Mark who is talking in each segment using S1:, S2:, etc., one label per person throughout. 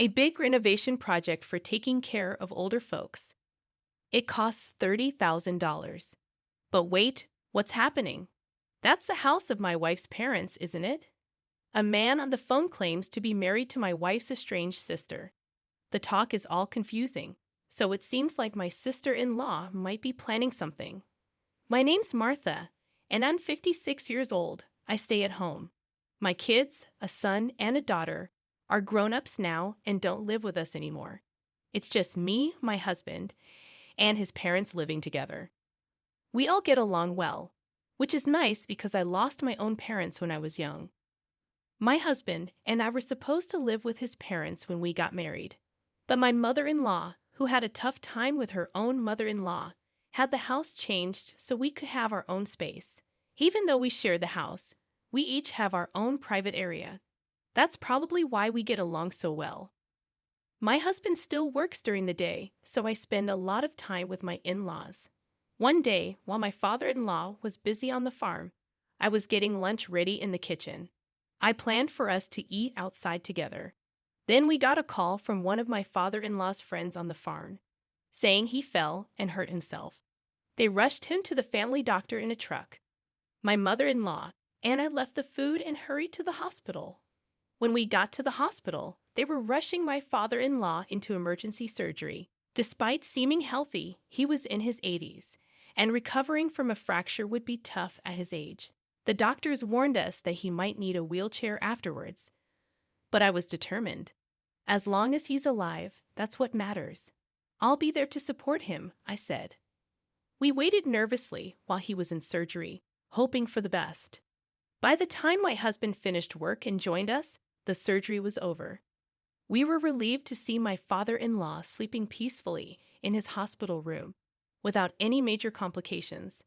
S1: A big renovation project for taking care of older folks. It costs $30,000. But wait, what's happening? That's the house of my wife's parents, isn't it? A man on the phone claims to be married to my wife's estranged sister. The talk is all confusing, so it seems like my sister-in-law might be planning something. My name's Martha, and I'm 56 years old. I stay at home. My kids, a son and a daughter, are grown-ups now and don't live with us anymore. It's just me, my husband, and his parents living together. We all get along well, which is nice because I lost my own parents when I was young. My husband and I were supposed to live with his parents when we got married. But my mother-in-law, who had a tough time with her own mother-in-law, had the house changed so we could have our own space. Even though we share the house, we each have our own private area. That's probably why we get along so well. My husband still works during the day, so I spend a lot of time with my in-laws. One day, while my father-in-law was busy on the farm, I was getting lunch ready in the kitchen. I planned for us to eat outside together. Then we got a call from one of my father-in-law's friends on the farm, saying he fell and hurt himself. They rushed him to the family doctor in a truck. My mother-in-law and I left the food and hurried to the hospital. When we got to the hospital, they were rushing my father-in-law into emergency surgery. Despite seeming healthy, he was in his 80s, and recovering from a fracture would be tough at his age. The doctors warned us that he might need a wheelchair afterwards. But I was determined. As long as he's alive, that's what matters. I'll be there to support him, I said. We waited nervously while he was in surgery, hoping for the best. By the time my husband finished work and joined us, the surgery was over. We were relieved to see my father-in-law sleeping peacefully in his hospital room, without any major complications.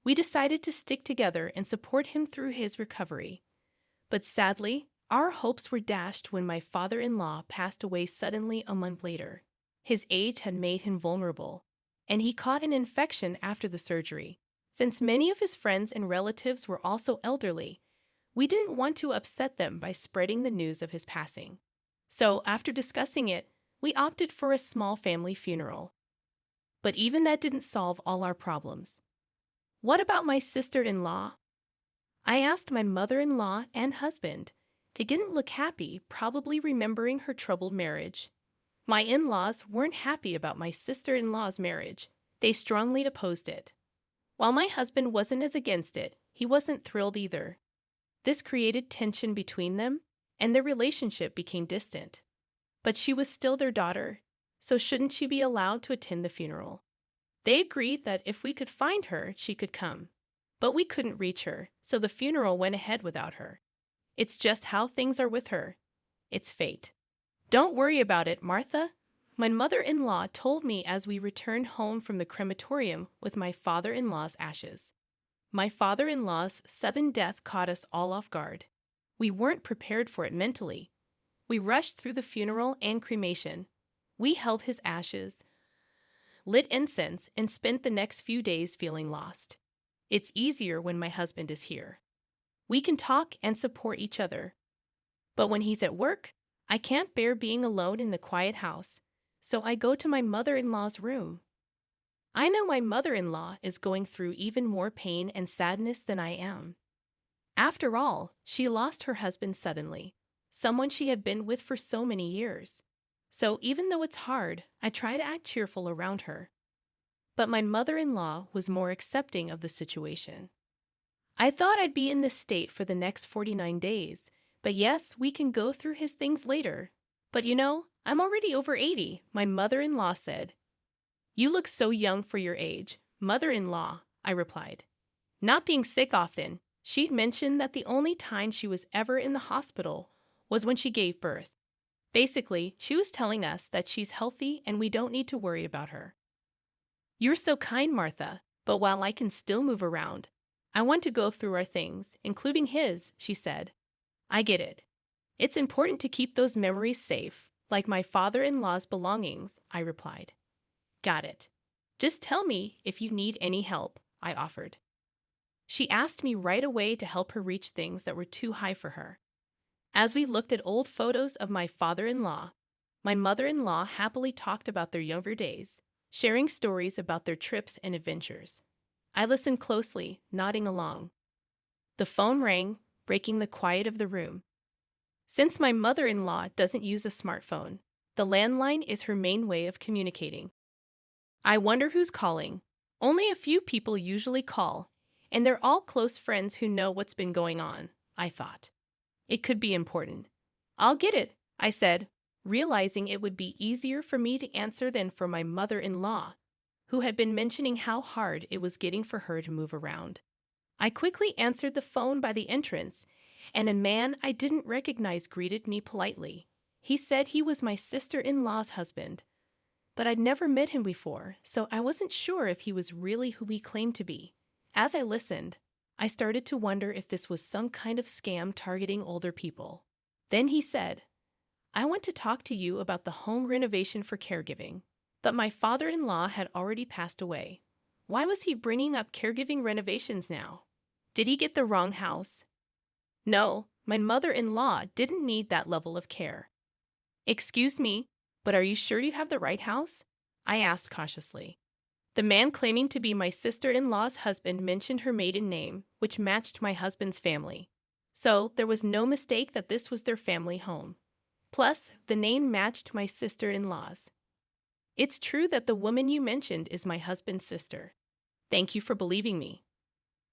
S1: We decided to stick together and support him through his recovery. But sadly, our hopes were dashed when my father-in-law passed away suddenly a month later. His age had made him vulnerable, and he caught an infection after the surgery. Since many of his friends and relatives were also elderly, we didn't want to upset them by spreading the news of his passing. So, after discussing it, we opted for a small family funeral. But even that didn't solve all our problems. What about my sister-in-law? I asked my mother-in-law and husband. They didn't look happy, probably remembering her troubled marriage. My in-laws weren't happy about my sister-in-law's marriage. They strongly opposed it. While my husband wasn't as against it, he wasn't thrilled either. This created tension between them, and their relationship became distant. But she was still their daughter, so shouldn't she be allowed to attend the funeral? They agreed that if we could find her, she could come. But we couldn't reach her, so the funeral went ahead without her. It's just how things are with her. It's fate. Don't worry about it, Martha. My mother-in-law told me as we returned home from the crematorium with my father-in-law's ashes. My father-in-law's sudden death caught us all off guard. We weren't prepared for it mentally. We rushed through the funeral and cremation. We held his ashes, lit incense, and spent the next few days feeling lost. It's easier when my husband is here. We can talk and support each other. But when he's at work, I can't bear being alone in the quiet house, so I go to my mother-in-law's room. I know my mother-in-law is going through even more pain and sadness than I am. After all, she lost her husband suddenly, someone she had been with for so many years. So even though it's hard, I try to act cheerful around her. But my mother-in-law was more accepting of the situation. I thought I'd be in this state for the next 49 days, but yes, we can go through his things later. But I'm already over 80, my mother-in-law said. You look so young for your age, mother-in-law, I replied. Not being sick often, she'd mentioned that the only time she was ever in the hospital was when she gave birth. Basically, she was telling us that she's healthy and we don't need to worry about her. You're so kind, Martha, but while I can still move around, I want to go through our things, including his, she said. I get it. It's important to keep those memories safe, like my father-in-law's belongings, I replied. Got it. Just tell me if you need any help, I offered. She asked me right away to help her reach things that were too high for her. As we looked at old photos of my father-in-law, My mother-in-law happily talked about their younger days, sharing stories about their trips and adventures. I listened closely, nodding along. The phone rang, breaking the quiet of the room. Since my mother-in-law doesn't use a smartphone, the landline is her main way of communicating. I wonder who's calling. Only a few people usually call, and they're all close friends who know what's been going on, I thought. It could be important. I'll get it, I said, realizing it would be easier for me to answer than for my mother-in-law, who had been mentioning how hard it was getting for her to move around. I quickly answered the phone by the entrance, and a man I didn't recognize greeted me politely. He said he was my sister-in-law's husband, but I'd never met him before, so I wasn't sure if he was really who he claimed to be. As I listened, I started to wonder if this was some kind of scam targeting older people. Then he said, "I want to talk to you about the home renovation for caregiving." But my father-in-law had already passed away. Why was he bringing up caregiving renovations now? Did he get the wrong house? No, my mother-in-law didn't need that level of care. "Excuse me, but are you sure you have the right house?" I asked cautiously. The man claiming to be my sister-in-law's husband mentioned her maiden name, which matched my husband's family. So there was no mistake that this was their family home. Plus, the name matched my sister-in-law's. "It's true that the woman you mentioned is my husband's sister. Thank you for believing me."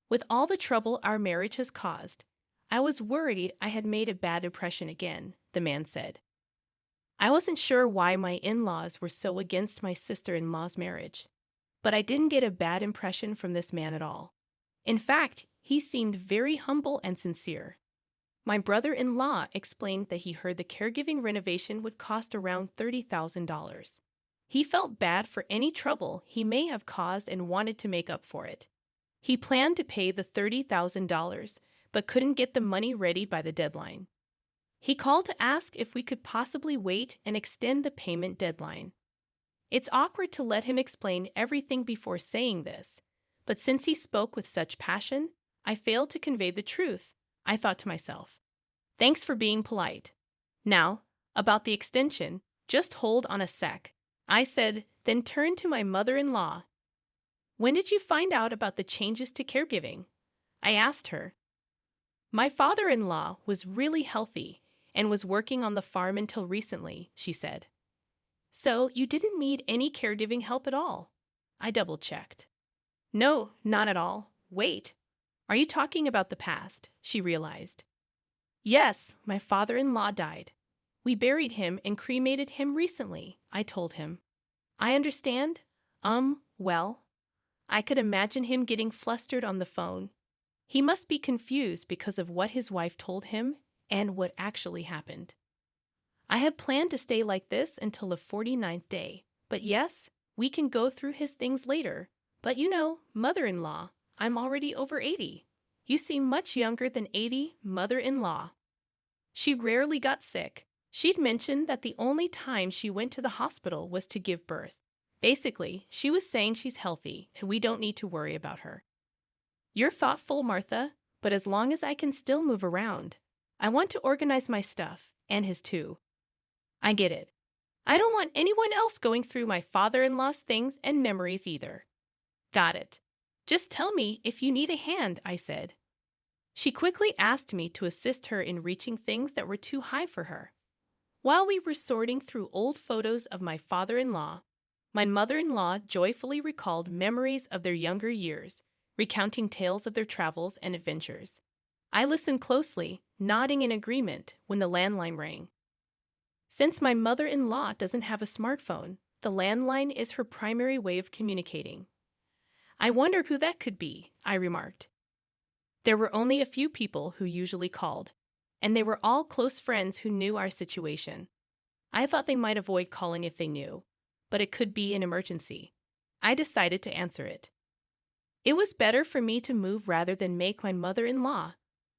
S1: With all the trouble our marriage has caused, I was worried I had made a bad impression again, the man said. I wasn't sure why my in-laws were so against my sister-in-law's marriage, but I didn't get a bad impression from this man at all. In fact, he seemed very humble and sincere. My brother-in-law explained that he heard the caregiving renovation would cost around $30,000. He felt bad for any trouble he may have caused and wanted to make up for it. He planned to pay the $30,000, but couldn't get the money ready by the deadline. He called to ask if we could possibly wait and extend the payment deadline. It's awkward to let him explain everything before saying this, but since he spoke with such passion, I failed to convey the truth. I thought to myself, "Thanks for being polite. Now, about the extension, just hold on a sec," I said, then turned to my mother-in-law. "When did you find out about the changes to caregiving?" I asked her. "My father-in-law was really healthy and was working on the farm until recently," she said. "So you didn't need any caregiving help at all?" I double-checked. "No, not at all. Wait. Are you talking about the past?" she realized. "Yes, my father-in-law died. We buried him and cremated him recently," I told him. "I understand. Well." I could imagine him getting flustered on the phone. He must be confused because of what his wife told him and what actually happened. I had planned to stay like this until the 49th day, but yes, we can go through his things later. But you know, mother-in-law, I'm already over 80. You seem much younger than 80, mother-in-law. She rarely got sick. She'd mentioned that the only time she went to the hospital was to give birth. Basically, she was saying she's healthy and we don't need to worry about her. You're thoughtful, Martha, but as long as I can still move around, I want to organize my stuff, and his too. I get it. I don't want anyone else going through my father-in-law's things and memories either. Got it. Just tell me if you need a hand, I said. She quickly asked me to assist her in reaching things that were too high for her. While we were sorting through old photos of my father-in-law, my mother-in-law joyfully recalled memories of their younger years, recounting tales of their travels and adventures. I listened closely, nodding in agreement when the landline rang. Since my mother-in-law doesn't have a smartphone, the landline is her primary way of communicating. I wonder who that could be, I remarked. There were only a few people who usually called, and they were all close friends who knew our situation. I thought they might avoid calling if they knew, but it could be an emergency. I decided to answer it. It was better for me to move rather than make my mother-in-law,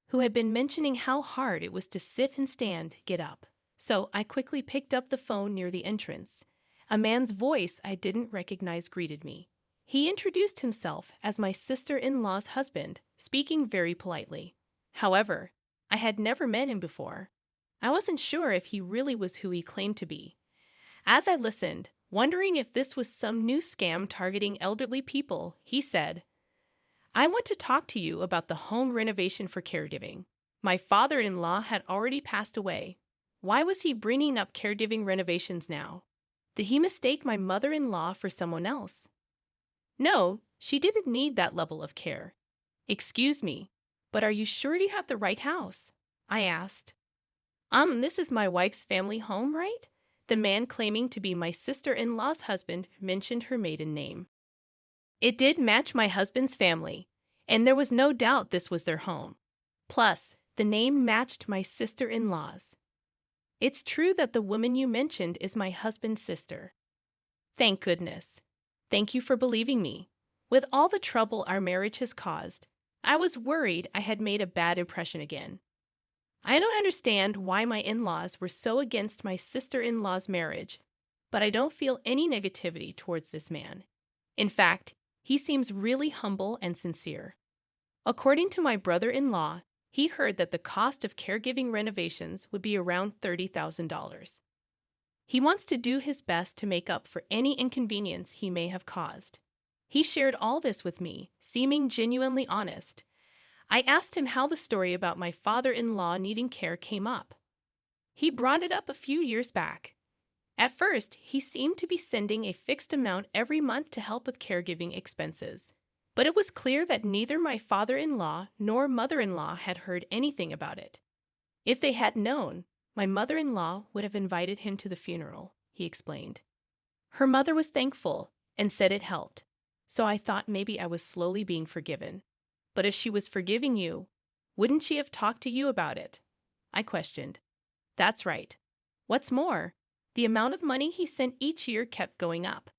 S1: who had been mentioning how hard it was to sit and stand, get up. So I quickly picked up the phone near the entrance. A man's voice I didn't recognize greeted me. He introduced himself as my sister-in-law's husband, speaking very politely. However, I had never met him before. I wasn't sure if he really was who he claimed to be, As I listened, wondering if this was some new scam targeting elderly people, he said, "I want to talk to you about the home renovation for caregiving. My father-in-law had already passed away. Why was he bringing up caregiving renovations now? Did he mistake my mother-in-law for someone else?" "No, she didn't need that level of care." "Excuse me, but are you sure you have the right house?" I asked. This is my wife's family home, right?" The man claiming to be my sister-in-law's husband mentioned her maiden name. It did match my husband's family, and there was no doubt this was their home. Plus, the name matched my sister-in-law's. "It's true that the woman you mentioned is my husband's sister." Thank goodness. Thank you for believing me. With all the trouble our marriage has caused, I was worried I had made a bad impression again. I don't understand why my in-laws were so against my sister-in-law's marriage, but I don't feel any negativity towards this man. In fact, he seems really humble and sincere. According to my brother-in-law, he heard that the cost of caregiving renovations would be around $30,000. He wants to do his best to make up for any inconvenience he may have caused. He shared all this with me, seeming genuinely honest. I asked him how the story about my father-in-law needing care came up. He brought it up a few years back. At first, he seemed to be sending a fixed amount every month to help with caregiving expenses. But it was clear that neither my father-in-law nor mother-in-law had heard anything about it. If they had known, my mother-in-law would have invited him to the funeral, he explained. Her mother was thankful and said it helped, so I thought maybe I was slowly being forgiven. But if she was forgiving you, wouldn't she have talked to you about it? I questioned. That's right. What's more, the amount of money he sent each year kept going up.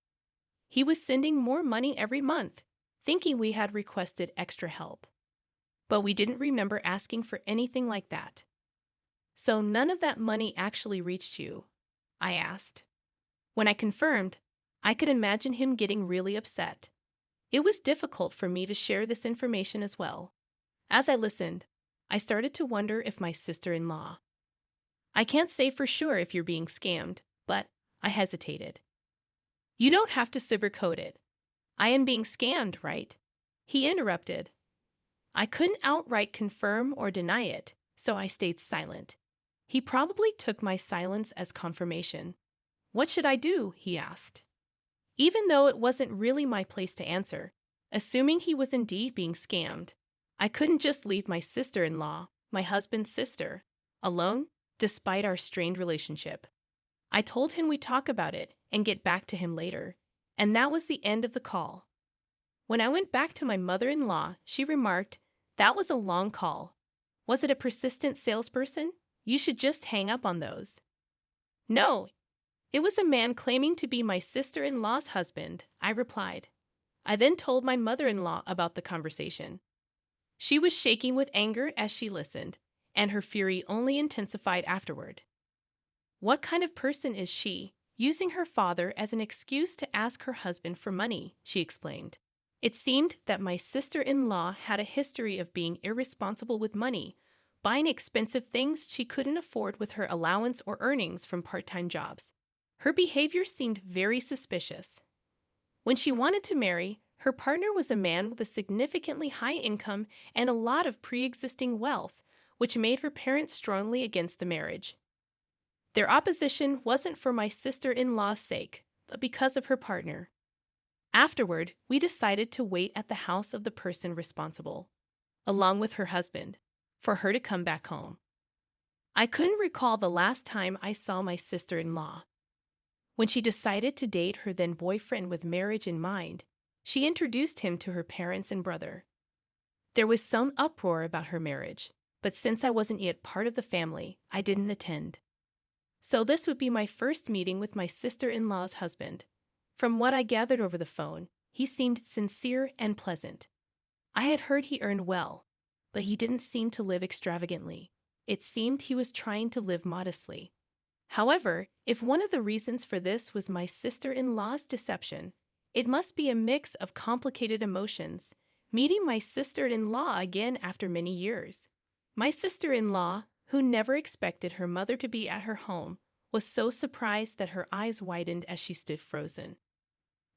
S1: He was sending more money every month, thinking we had requested extra help. But we didn't remember asking for anything like that. So none of that money actually reached you? I asked. When I confirmed, I could imagine him getting really upset. It was difficult for me to share this information as well. As I listened, I started to wonder if my sister-in-law. I can't say for sure if you're being scammed, but I hesitated. You don't have to sugarcoat it. I am being scammed, right? He interrupted. I couldn't outright confirm or deny it, so I stayed silent. He probably took my silence as confirmation. What should I do? He asked. Even though it wasn't really my place to answer, assuming he was indeed being scammed, I couldn't just leave my sister-in-law, my husband's sister, alone, despite our strained relationship. I told him we'd talk about it and get back to him later, and that was the end of the call. When I went back to my mother-in-law, she remarked, "That was a long call. Was it a persistent salesperson? You should just hang up on those." "No, it was a man claiming to be my sister-in-law's husband," I replied. I then told my mother-in-law about the conversation. She was shaking with anger as she listened, and her fury only intensified afterward. What kind of person is she, using her father as an excuse to ask her husband for money? She explained. It seemed that my sister-in-law had a history of being irresponsible with money, buying expensive things she couldn't afford with her allowance or earnings from part-time jobs. Her behavior seemed very suspicious. When she wanted to marry, her partner was a man with a significantly high income and a lot of pre-existing wealth, which made her parents strongly against the marriage. Their opposition wasn't for my sister-in-law's sake, but because of her partner. Afterward, we decided to wait at the house of the person responsible, along with her husband, for her to come back home. I couldn't recall the last time I saw my sister-in-law. When she decided to date her then boyfriend with marriage in mind, she introduced him to her parents and brother. There was some uproar about her marriage, but since I wasn't yet part of the family, I didn't attend. So this would be my first meeting with my sister-in-law's husband. From what I gathered over the phone, he seemed sincere and pleasant. I had heard he earned well, but he didn't seem to live extravagantly. It seemed he was trying to live modestly. However, if one of the reasons for this was my sister-in-law's deception, it must be a mix of complicated emotions, meeting my sister-in-law again after many years. My sister-in-law, who never expected her mother to be at her home, was so surprised that her eyes widened as she stood frozen.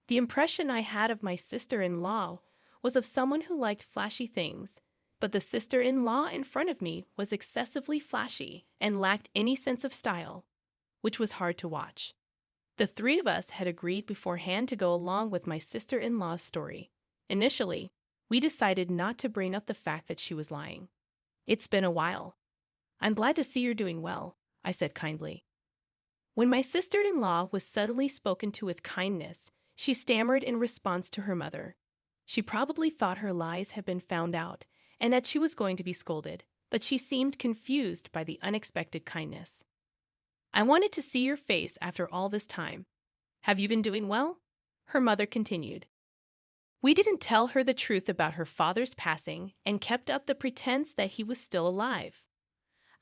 S1: The impression I had of my sister-in-law was of someone who liked flashy things, but the sister-in-law in front of me was excessively flashy and lacked any sense of style, which was hard to watch. The three of us had agreed beforehand to go along with my sister-in-law's story. Initially, we decided not to bring up the fact that she was lying. "It's been a while. I'm glad to see you're doing well," I said kindly. When my sister-in-law was suddenly spoken to with kindness, she stammered in response to her mother. She probably thought her lies had been found out and that she was going to be scolded, but she seemed confused by the unexpected kindness. "I wanted to see your face after all this time. Have you been doing well?" her mother continued. We didn't tell her the truth about her father's passing and kept up the pretense that he was still alive.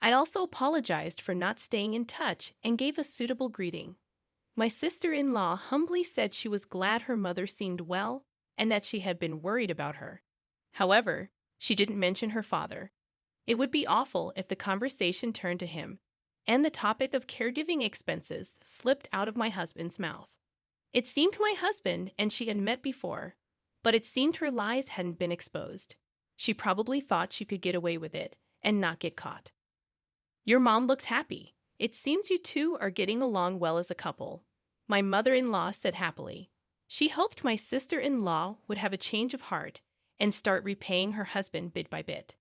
S1: I also apologized for not staying in touch and gave a suitable greeting. My sister-in-law humbly said she was glad her mother seemed well and that she had been worried about her. However, she didn't mention her father. It would be awful if the conversation turned to him, and the topic of caregiving expenses slipped out of my husband's mouth. It seemed my husband and she had met before, but it seemed her lies hadn't been exposed. She probably thought she could get away with it and not get caught. "Your mom looks happy. It seems you two are getting along well as a couple," my mother-in-law said happily. She hoped my sister-in-law would have a change of heart and start repaying her husband bit by bit.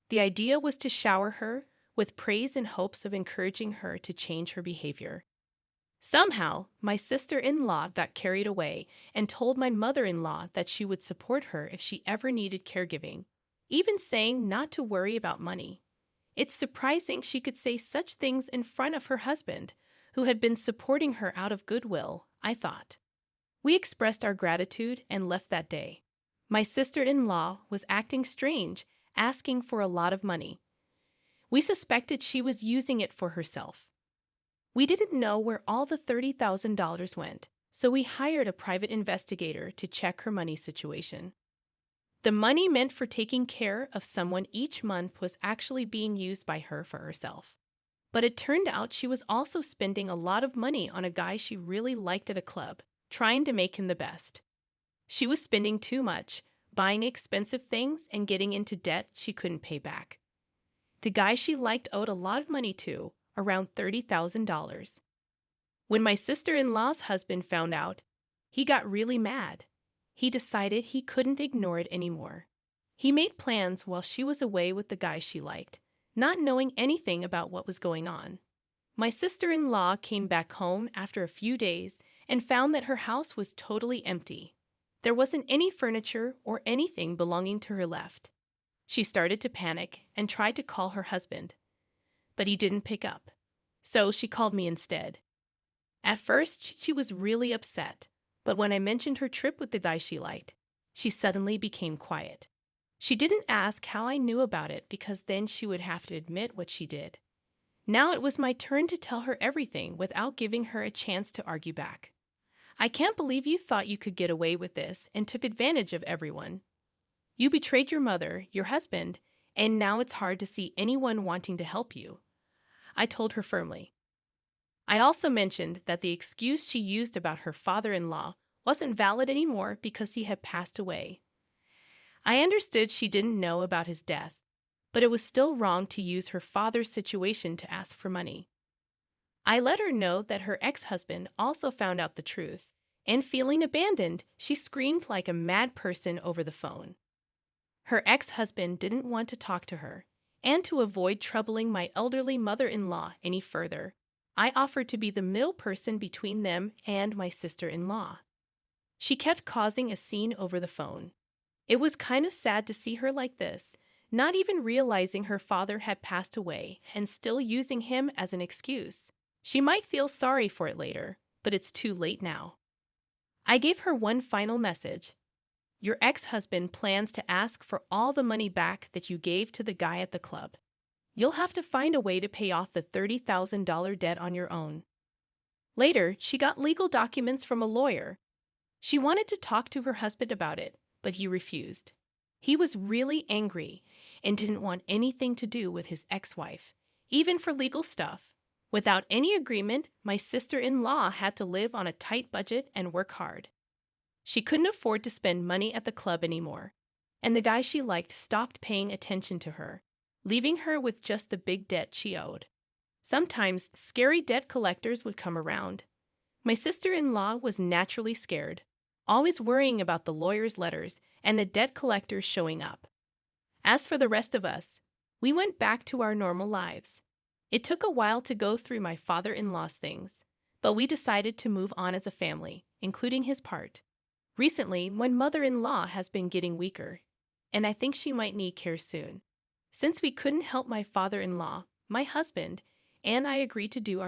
S1: The idea was to shower her with praise in hopes of encouraging her to change her behavior. Somehow, my sister-in-law got carried away and told my mother-in-law that she would support her if she ever needed caregiving, even saying not to worry about money. It's surprising she could say such things in front of her husband, who had been supporting her out of goodwill, I thought. We expressed our gratitude and left that day. My sister-in-law was acting strange, asking for a lot of money. We suspected she was using it for herself. We didn't know where all the $30,000 went, so we hired a private investigator to check her money situation. The money meant for taking care of someone each month was actually being used by her for herself. But it turned out she was also spending a lot of money on a guy she really liked at a club, trying to make him the best. She was spending too much, buying expensive things and getting into debt she couldn't pay back. The guy she liked owed a lot of money to, around $30,000. When my sister-in-law's husband found out, he got really mad. He decided he couldn't ignore it anymore. He made plans while she was away with the guy she liked, not knowing anything about what was going on. My sister-in-law came back home after a few days and found that her house was totally empty. There wasn't any furniture or anything belonging to her left. She started to panic and tried to call her husband, but he didn't pick up, so she called me instead. At first, she was really upset, but when I mentioned her trip with the guy she liked, she suddenly became quiet. She didn't ask how I knew about it because then she would have to admit what she did. Now it was my turn to tell her everything without giving her a chance to argue back. "I can't believe you thought you could get away with this and took advantage of everyone. You betrayed your mother, your husband, and now it's hard to see anyone wanting to help you," I told her firmly. I also mentioned that the excuse she used about her father-in-law wasn't valid anymore because he had passed away. I understood she didn't know about his death, but it was still wrong to use her father's situation to ask for money. I let her know that her ex-husband also found out the truth, and feeling abandoned, she screamed like a mad person over the phone. Her ex-husband didn't want to talk to her, and to avoid troubling my elderly mother-in-law any further, I offered to be the middle person between them and my sister-in-law. She kept causing a scene over the phone. It was kind of sad to see her like this, not even realizing her father had passed away and still using him as an excuse. She might feel sorry for it later, but it's too late now. I gave her one final message. Your ex-husband plans to ask for all the money back that you gave to the guy at the club. You'll have to find a way to pay off the $30,000 debt on your own. Later, she got legal documents from a lawyer. She wanted to talk to her husband about it, but he refused. He was really angry and didn't want anything to do with his ex-wife, even for legal stuff. Without any agreement, my sister-in-law had to live on a tight budget and work hard. She couldn't afford to spend money at the club anymore, and the guy she liked stopped paying attention to her, leaving her with just the big debt she owed. Sometimes scary debt collectors would come around. My sister-in-law was naturally scared, always worrying about the lawyer's letters and the debt collectors showing up. As for the rest of us, we went back to our normal lives. It took a while to go through my father-in-law's things, but we decided to move on as a family, including his part. Recently, my mother-in-law has been getting weaker, and I think she might need care soon. Since we couldn't help my father-in-law, my husband, and I agreed to do our